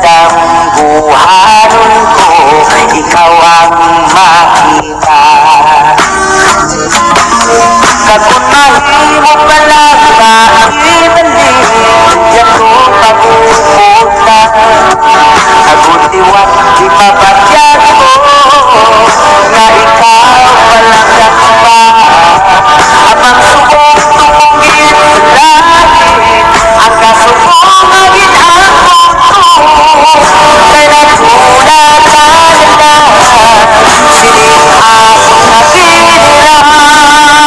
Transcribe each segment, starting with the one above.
dambuhanon ko, ikaw ang makita. Kagun mahimo palang maibalin, yato pagpupunta. Kagun tiwat di mabagyat ko, nga ikaw palang dakpa. Amang subong tumungin langit, ang kasubong maging akong ko. Kay nagmula ka na, sining akong nabinira.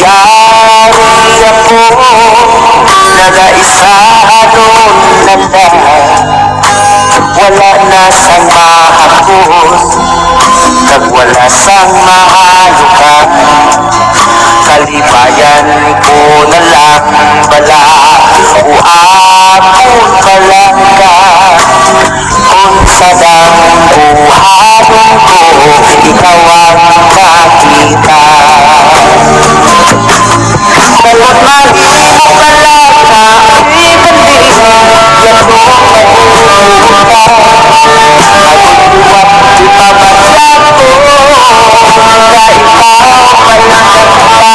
Yari ako, nag-isa doon nanda. Wala na sang mahapos, kag wala sang mahalukan. Kalibayan ko na lang bala, uapon ka lang ka. Kung sa dambuhanon ko, ikaw ang nakita. Kagun mahimo palang maibalin, yato pagpupunta. Kagun tiwat di mabagyat ko, nga ikaw palang dakpa.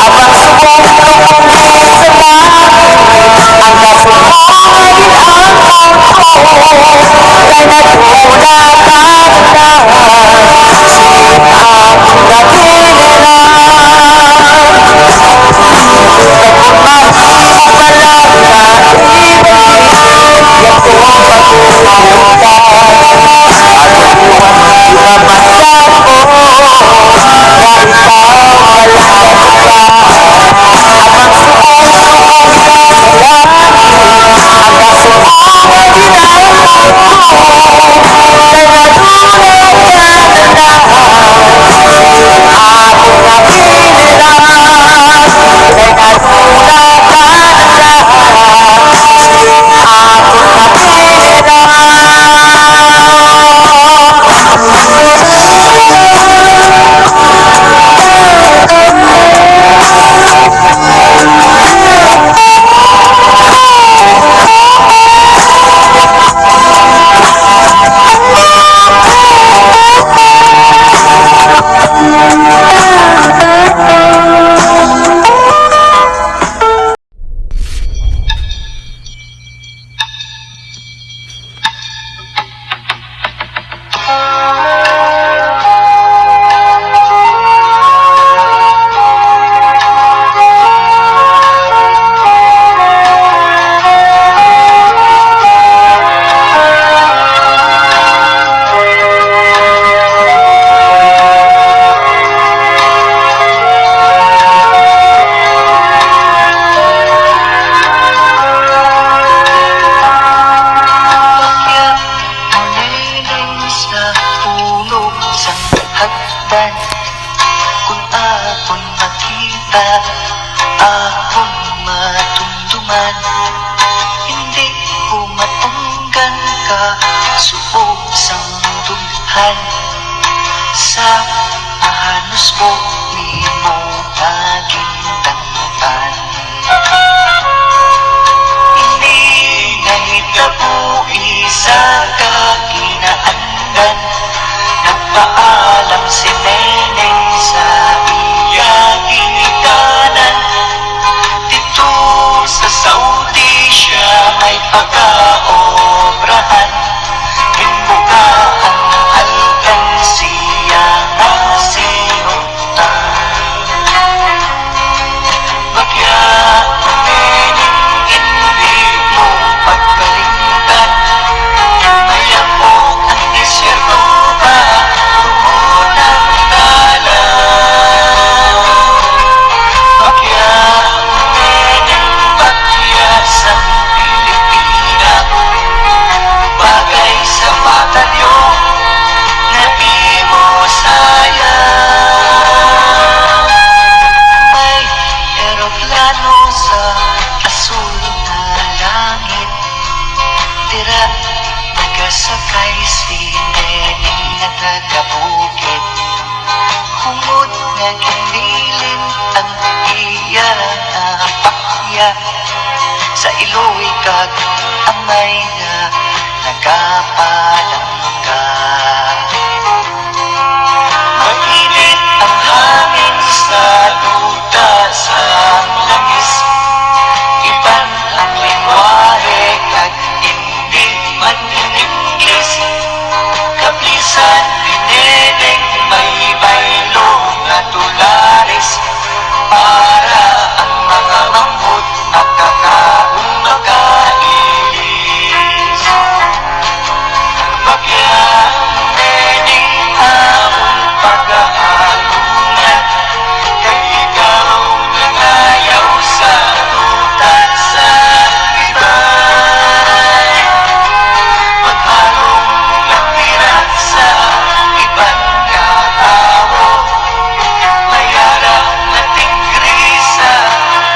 Amang subong tumungin sa langit, ang kasubong maging akong ko. Kay nagmula ka na, sining akong nabinira. Kagun mahimo palang maibalin, yato pagpupunta. Kagun tiwat di mabagyat ko, nga ikaw palang dakpa. Amang subong tumungin sa langit, ang kasubong maging akong ko. Kay nagmula ka na, sining akong nabinira. Kay nagmula ka na, sining akong nabinira. Kung akong makita, akong matumduman, hindi ko matunggan ka, suog sang dulhan. Sa mahanos ko, ni mo naging tangtan. Hindi nahitabo isa ka kinaandan. Nagpaalam si Neneng sa iyang ginikanan. Dito sa Saudi siya ay pagkaobrahan. Imbuka ang alkansiya na sinuntan. Bagya Neneng, hindi mo pagkalimtan. Mayamok ang disyerto ba, tuon ang dalaw. Bagya Neneng, bagya sa Pilipina, bagay sa batalyon na di mo sayang. May eroplano sa asul na langit, tira nagasakay si Neneng na taga-bukid. Hungod nga kinilin ang iloy kag amay nga nagapalang ka. Mainit ang hangin sa duta sa langis, iban ang lingwahe kag hindi man iniglis. Kaplisan pinedeng may baylo nga tulares, para ang mga mambot makakaon makailis. Bagyang meding among pag-aalungan, kay ikaw nangayaw sa lutan sa ibay. Maghalong nagtirat sa ibang katao, mayara nating grisa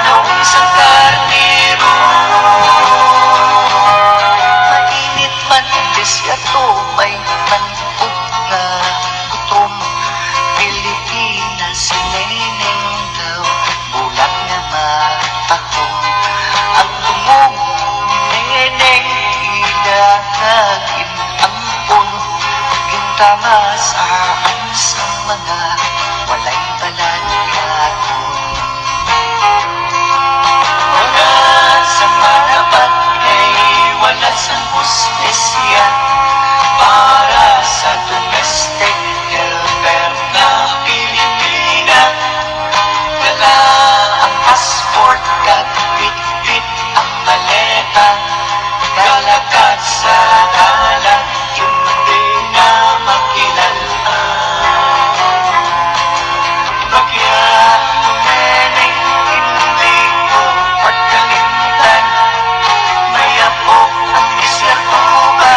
noong sa karniro. Mainit man desyato, may manipog na gutom. Pilipinas sineneng daw, bulat nga matahong. Ang bungog ni Neneng ilahagin ampon, gintama saan sa mga walay balagyaton. Wala sa manabat kay wala sa hostesya, para sa domestic helper na Pilipina. Wala ang passport kag bit-bit ang maleta, galakad sa dalan hindi na makilalaan. Bagya Neneng hindi ko pagkalimtan, mayapok ang disyertuba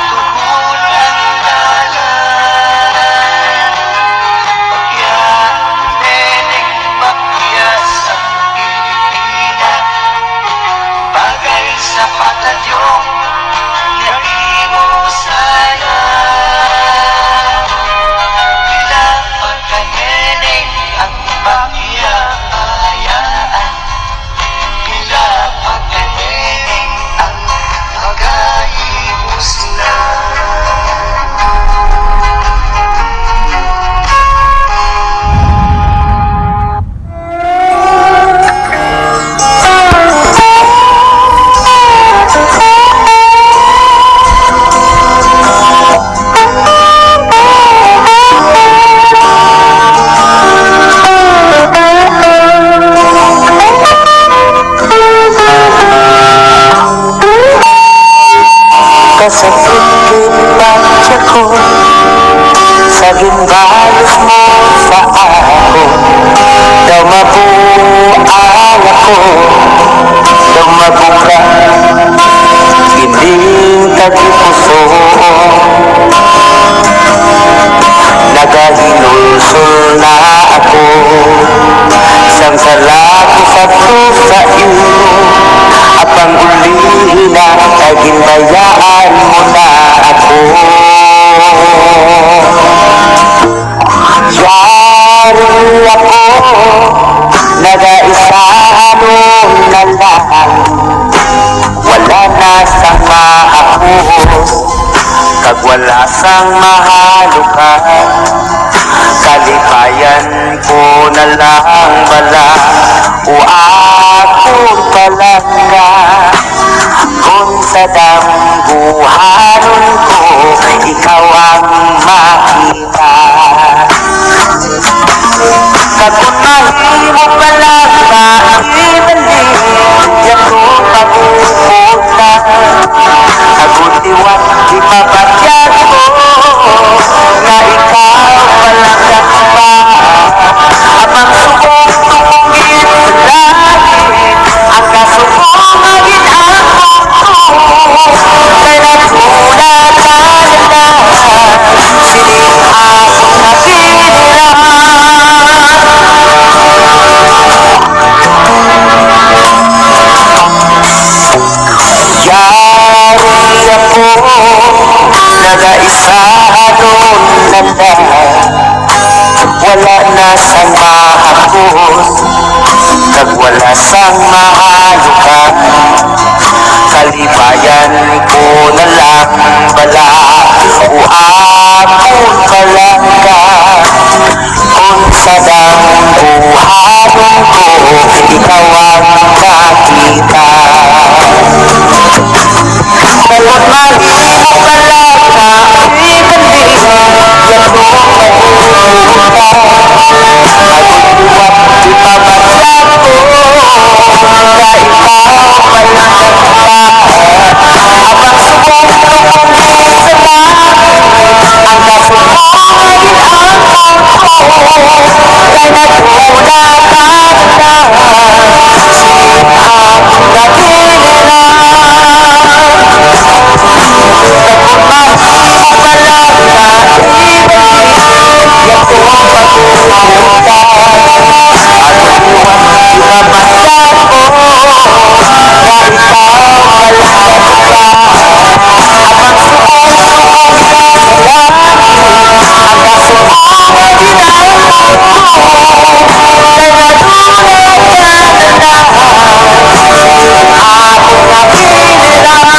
tuhod ang dalan. Bagya Neneng makyas ang Pilipina, bagay sa patadyong nga imo sayang. Pila pagkaneneng ang pagyayaan, pila pagkaneneng ang pagahimoslan. Kasakit kita ko sa ginbayos mo sa ako. Daw mabuang ako, daw mabuka, hindi tagipuso. Nagahinulsul na ako, sang salaki sa sa iyo. Apang ulihin na taginbayaan mo na ako. Yari ako, nagaisahan na lang, wala na sang maahos, kag wala sang mahalukan. Kalipayan ko na lang bala, o akong palangga. Kung sa dambuhanon ko, ikaw ang makita. Kapag mahimo pala maibalik, yan ko pag-upunta. Agutiwan, ipapatyag ko, na ikaw palang kakpa. Abang subong tumungin sa langit, ang kasubong maging akong ko. Kaya natulad talaga, sining akong natinira. kag wala sang mahalukan, kalibayan ko na lang bala o akong palangga. Kung sa buhaton ko ikaw ang nakita, bawat malihok ka lang na ibandin yan mong mahuhuta. Pag-uwap ipapadyan ko na ikaw palanggang pa, habang sumulong muli sa langit ang kasumangin ang pangko, kay nagulat ka na sino ang nagilira. Ako na pinila